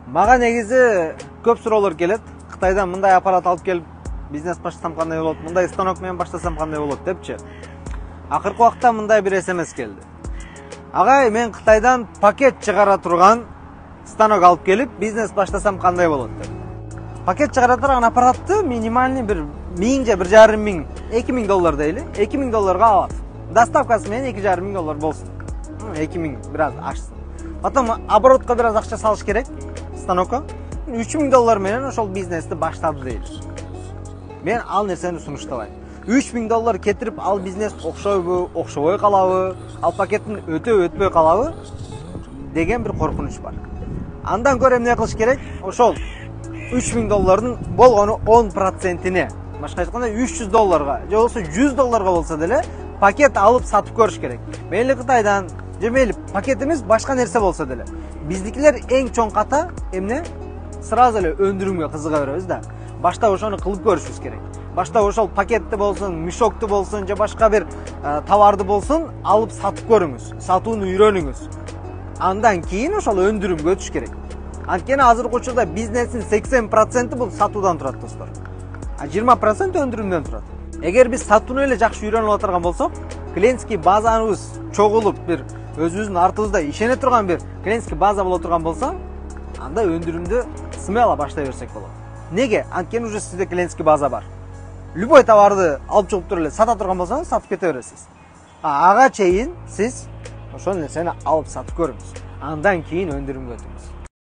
Мага негизи көп суроолор келет. Кытайдан мындай аппарат алып келип бизнес баштасам кандай болот, мындай станок менен баштасам кандай болот депчи. Акыркы убакта мындай бир СМС келди. Агай, мен Кытайдан пакет чыгара турган станок алып келип бизнес баштасам кандай болот деп. Пакет чыгара турган аппаратты минимальный бир 1000 же 1,5 миң, 2000 доллар дейли. 2000 долларга алат. Доставкасы менен 2,5 миң доллар болсун. 2000 biraz ашсын. Потом оборотко biraz акча салыш керек станокко. 3000 доллар менен ошол бизнести баштады дейли. Мен ал нерсени сунуштабайм. 3000 доллар кетирип ал бизнес окшойбу, окшобой калабы, ал пакеттин өтөй калабы деген бир коркунуч бар. Андан көрө эмне кылыш керек? Ошол 3000 доллардын болгону 10%-ине, башка айтканда 300 долларга, же болбосо 100 долларга болсо деле пакет алып сатып көрүш керек. Мейли Кытайдан, же мейли пакетimiz башка нерсе болсо деле. Биздикилер эң чоң ката эмне? Сразу эле өндүрүмгө кызыга беребиз да. Башта ошону кылып көрүшүбүз керек. Башта ошол пакетти болсун, мешокты болсун, же башка бир товарды болсун, алып сатып көрүңүз, сатууну үйрөнүңүз. Андан кийин ошол өндүрүмгө өтүш керек. Анткени азыркы учурда бизнестин 80% бул сатуудан турат, достор. А 20% өндүрүмдөн турат. Эгер биз сатууну эле жакшы үйрөнүп отурган болсок, клиентский базабыз чогулуп бир өзүбүздүн артыбызда ишене турган бир клиентский база боло турган болсо, анда өндүрүмдү смело баштай берсек болот. Неге? Анткени уже сизде клиентский база бар. Любой товарды алып чыгып туруп эле сата турган болсоңуз, сатып кете бересиз. Ага чейин сиз ошол нерсени алып сатып көрүңүз. Андан кийин өндүрүмгө өтүңүз.